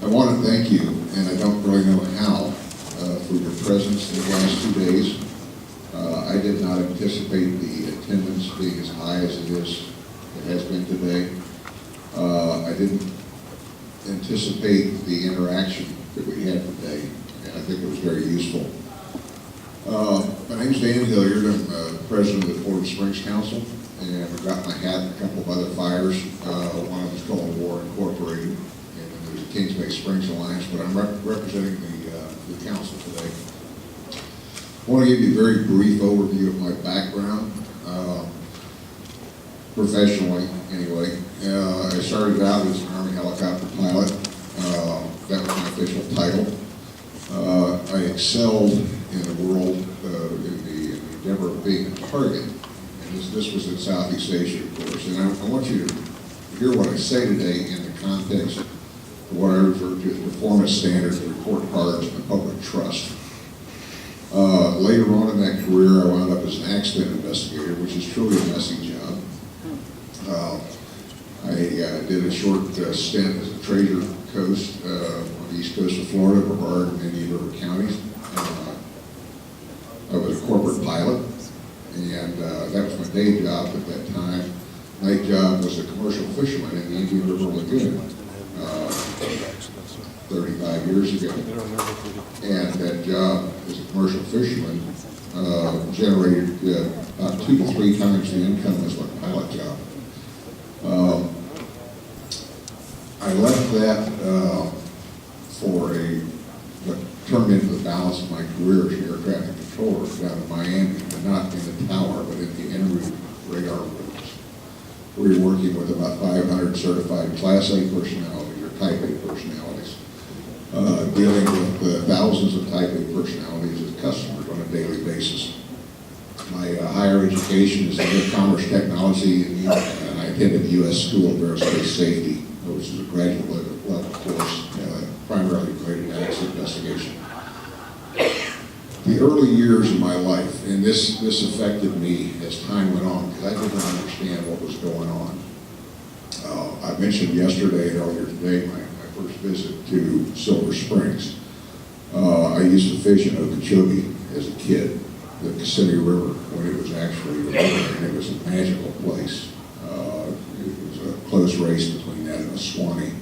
I want to thank you, and I don't really know how, for your presence in the last 2 days. I did not anticipate the attendance being as high as it has been today. I didn't anticipate the interaction that we had today, and I think it was very useful. My name is Dan Hillard. I'm president of the Florida Springs Council, and I've got my hat and a couple of other fires. One of them is called War Incorporated, and then there's the Kings Bay Springs Alliance, but I'm representing the council today. I want to give you a very brief overview of my background, professionally anyway. I started out as an Army helicopter pilot. That was my official title. I excelled in the world, in the endeavor of being a target. And this was in Southeast Asia, of course. And I want you to hear what I say today in the context of what I refer to as performance standards, report cards, and the public trust. Later on in that career, I wound up as an accident investigator, which is truly a messy job. I did a short stint as a Treasure Coast on the east coast of Florida, Brevard and Indian River counties. I was a corporate pilot, and that was my day job at that time. Night job was a commercial fisherman in the Indian River Lagoon 35 years ago. And that job as a commercial fisherman generated about 2 to 3 times the income as my pilot job. I left that for what turned into the balance of my career as an air traffic controller down in Miami, but not in the tower, but in the en route radar rooms. We were working with about 500 certified Class A personalities or Type A personalities, dealing with thousands of Type A personalities as customers on a daily basis. My higher education is in commerce technology, and I attended the U.S. School of Aerospace Safety, which is a graduate level course, primarily related to accident investigation. The early years of my life, and this affected me as time went on, because I didn't understand what was going on. I mentioned yesterday and earlier today my first visit to Silver Springs. I used to fish in Okeechobee as a kid, the Kissimmee River, when it was actually a river, and it was a magical place. It was a close race between that and a Swanee.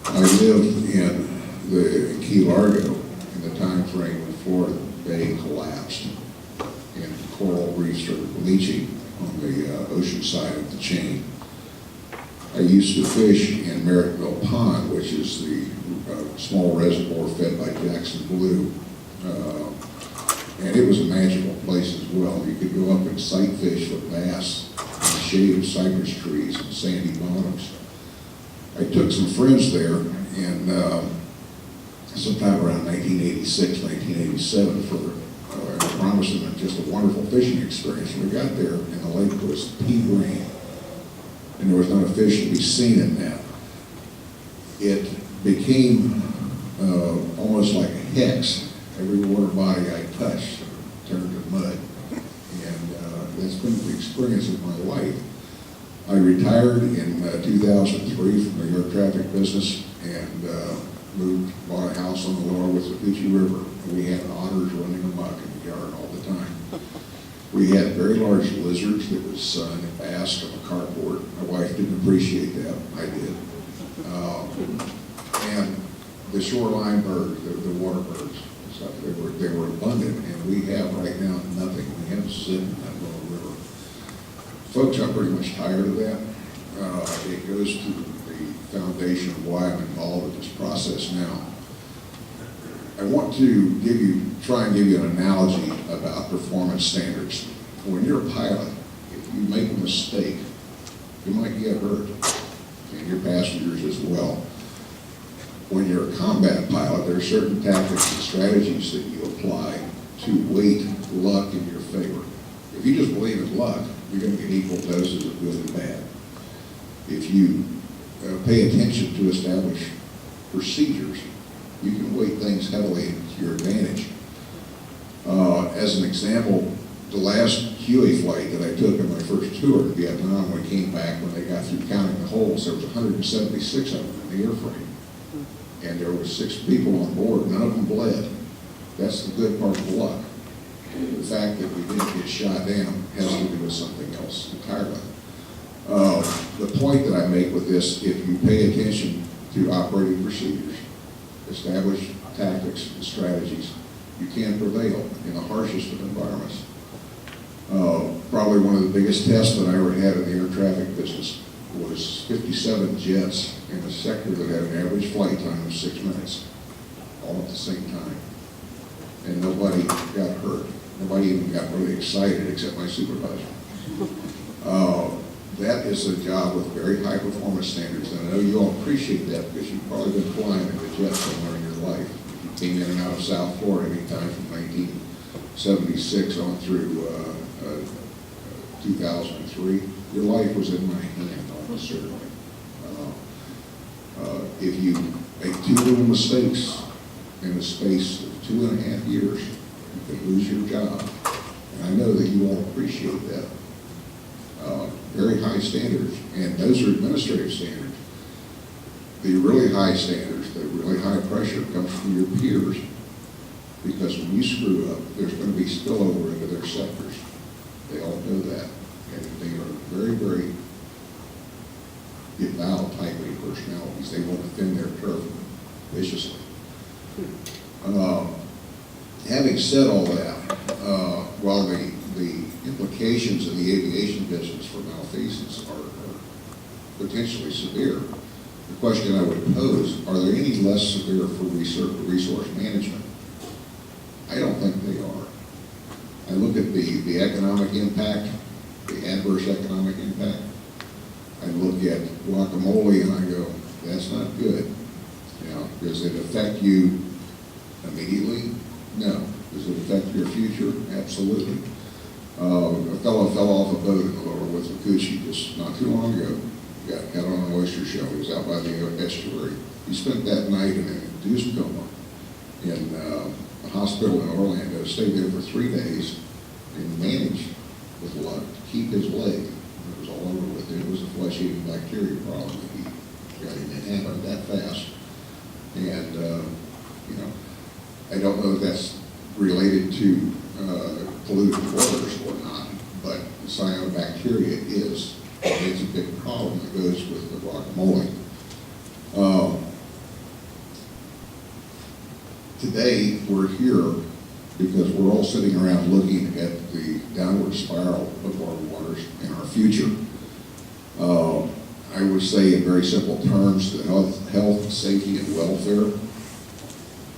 I lived in Key Largo in the time frame when Florida Bay collapsed and coral reefs started bleaching on the ocean side of the chain. I used to fish in Merrittville Pond, which is the small reservoir fed by Jackson Blue. And it was a magical place as well. You could go up and sight fish with bass in the shade of cypress trees and sandy bottoms. I took some friends there and sometime around 1986, 1987 for promising them just a wonderful fishing experience. When we got there and the lake was pea green and there was not a fish to be seen in that. It became almost like a hex. Every water body I touched turned to mud. And that's been the experience of my life. I retired in 2003 from the air traffic business and bought a house on the lower Withlacoochee River. And we had otters running amok in the yard all the time. We had very large lizards that would sun and bask on the carport. My wife didn't appreciate that. I did. And the shoreline birds, the water birds, stuff, they were abundant, and we have right now nothing. We have zip in that lower river. Folks, I'm pretty much tired of that. It goes to the foundation of why I'm involved in this process now. I want to try and give you an analogy about performance standards. When you're a pilot, if you make a mistake, you might get hurt, and your passengers as well. When you're a combat pilot, there are certain tactics and strategies that you apply to weight luck in your favor. If you just believe in luck, you're going to get equal doses of good and bad. If you pay attention to establish procedures, you can weight things heavily to your advantage. As an example, the last Huey flight that I took on my first tour to Vietnam, when I came back, when they got through counting the holes, there was 176 of them in the airframe. And there were 6 people on board, none of them bled. That's the good part of the luck. The fact that we didn't get shot down has to do with something else entirely. The point that I make with this, if you pay attention to operating procedures, establish tactics and strategies, you can prevail in the harshest of environments. Probably one of the biggest tests that I ever had in the air traffic business was 57 jets in a sector that had an average flight time of 6 minutes, all at the same time. And nobody got hurt. Nobody even got really excited except my supervisor. That is a job with very high performance standards, and I know you all appreciate that because you've probably been flying in a jet somewhere in your life. If you came in and out of South Florida anytime from 1976 on through 2003, your life was in my hand, almost certainly. If you make 2 little mistakes in the space of 2.5 years, you could lose your job. And I know that you all appreciate that. Very high standards, and those are administrative standards. The really high standards, the really high pressure comes from your peers, because when you screw up, there's going to be spillover into their sectors. They all know that, and they are very, very devout type A personalities. They want to thin their turf viciously. Having said all that, while the implications of the aviation business for malfeasance are potentially severe, the question I would pose, are there any less severe for resource management? I don't think they are. I look at the economic impact, the adverse economic impact. I look at guacamole and I go, that's not good. Does it affect you immediately? No. Does it affect your future? Absolutely. A fellow fell off a boat in the lower Withlacoochee just not too long ago. Got on an oyster shell. He was out by the estuary. He spent that night in an induced coma in a hospital in Orlando, stayed there for 3 days, and managed, with luck, to keep his leg. It was all over with. It was a flesh-eating bacteria problem that he got in. It happened that fast. And, I don't know if that's related to polluted waters or not, but cyanobacteria is. It's a big problem that goes with the guacamole. Today, we're here because we're all sitting around looking at the downward spiral of our waters and our future. I would say in very simple terms, the health, safety, and welfare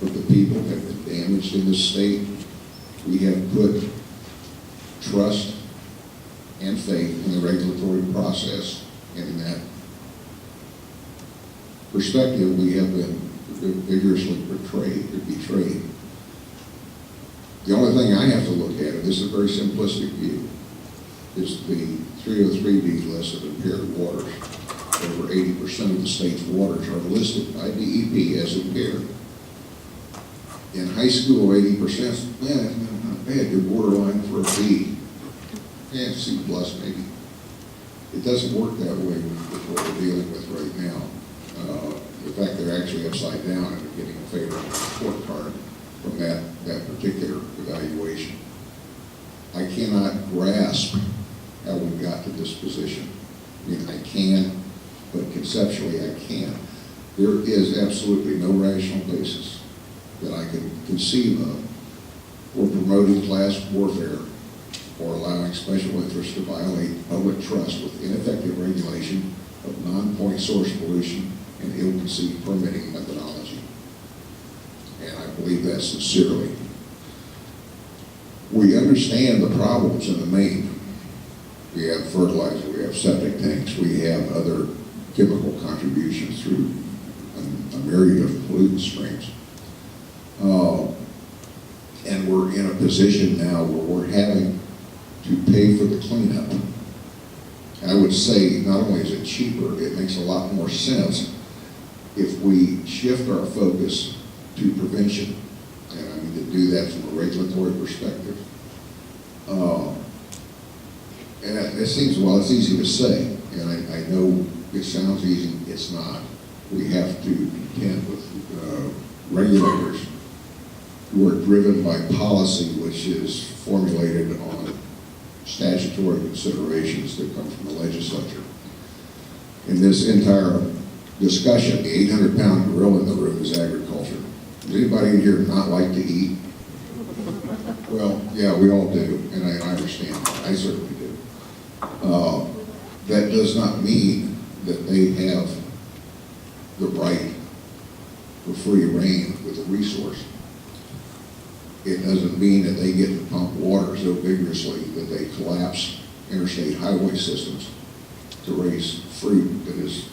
of the people have been damaged in this state. We have put trust and faith in the regulatory process, and in that perspective, we have been vigorously betrayed. The only thing I have to look at, and this is a very simplistic view, is the 303B list of impaired waters. Over 80% of the state's waters are listed by DEP as impaired. In high school, 80%, man, not bad, you're borderline for a B. Yeah, C plus maybe. It doesn't work that way with what we're dealing with right now. In fact, they're actually upside down and they're getting a favorable report card from that particular evaluation. I cannot grasp how we got to this position. I mean, I can, but conceptually I can't. There is absolutely no rational basis that I can conceive of for promoting class warfare or allowing special interests to violate public trust with ineffective regulation of non-point source pollution and ill-conceived permitting methodology. And I believe that sincerely. We understand the problems in the main. We have fertilizer, we have septic tanks, we have other chemical contributions through a myriad of pollutant streams. And we're in a position now where we're having to pay for the cleanup. I would say not only is it cheaper, it makes a lot more sense if we shift our focus to prevention. And I mean to do that from a regulatory perspective. And it seems, well, it's easy to say, and I know it sounds easy, it's not. We have to contend with regulators who are driven by policy which is formulated on statutory considerations that come from the legislature. In this entire discussion, the 800-pound gorilla in the room is agriculture. Does anybody in here not like to eat? Well, yeah, we all do, and I understand that. I certainly do. That does not mean that they have the right for free reign with a resource. It doesn't mean that they get to pump water so vigorously that they collapse interstate highway systems to raise fruit that is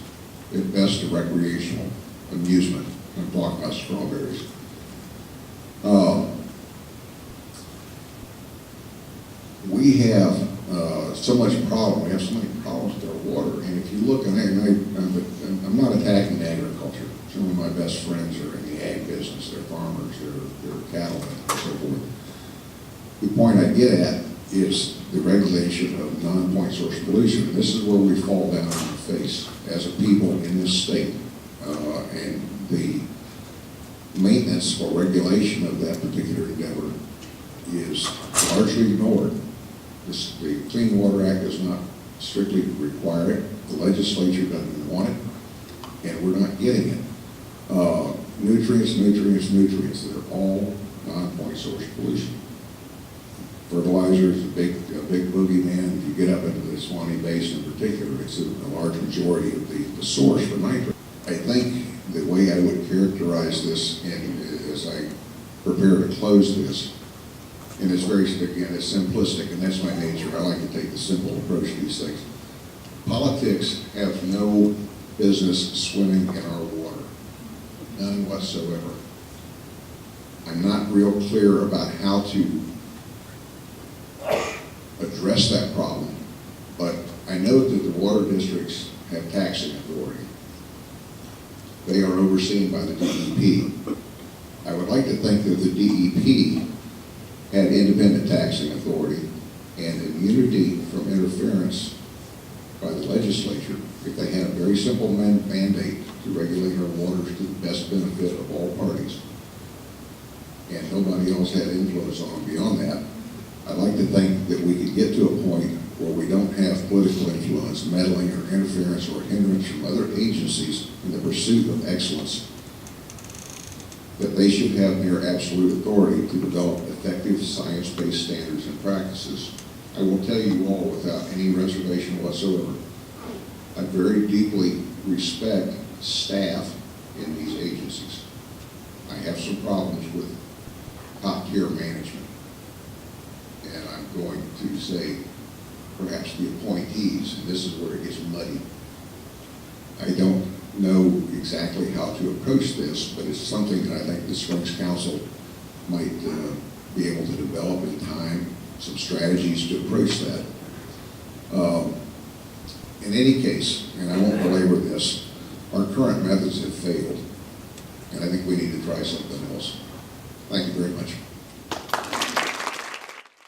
at best a recreational amusement. I'm talking about strawberries. We have so much problem. We have so many problems with our water. And if you look, and I'm not attacking agriculture. Some of my best friends are in the ag business. They're farmers. They're cattlemen and so forth. The point I get at is the regulation of non-point source pollution. And this is where we fall down on our face as a people in this state. And the maintenance or regulation of that particular endeavor is largely ignored. The Clean Water Act does not strictly require it. The legislature doesn't want it, and we're not getting it. Nutrients. They're all non-point source pollution. Fertilizer is a big boogeyman. If you get up into the Swanee Basin in particular, it's a large majority of the source for nitrogen. I think the way I would characterize this, and as I prepare to close this, and it's very, again, it's simplistic, and that's my nature. I like to take the simple approach to these things. Politics have no business swimming in our water, none whatsoever. I'm not real clear about how to address that problem, but I know that the water districts have taxing authority. They are overseen by the DEP. I would like to think that the DEP had independent taxing authority and immunity from interference by the legislature if they had a very simple mandate to regulate our waters to the best benefit of all parties, and nobody else had influence on them beyond that. I'd like to think that we could get to a point where we don't have political influence, meddling, or interference or hindrance from other agencies in the pursuit of excellence, that they should have near absolute authority to develop effective science-based standards and practices. I will tell you all without any reservation whatsoever, I very deeply respect staff in these agencies. I have some problems with top-tier management, and I'm going to say perhaps the appointees, and this is where it gets muddy. I don't know exactly how to approach this, but it's something that I think the Springs Council might be able to develop in time, some strategies to approach that. In any case, and I won't belabor this, our current methods have failed, and I think we need to try something else. Thank you very much.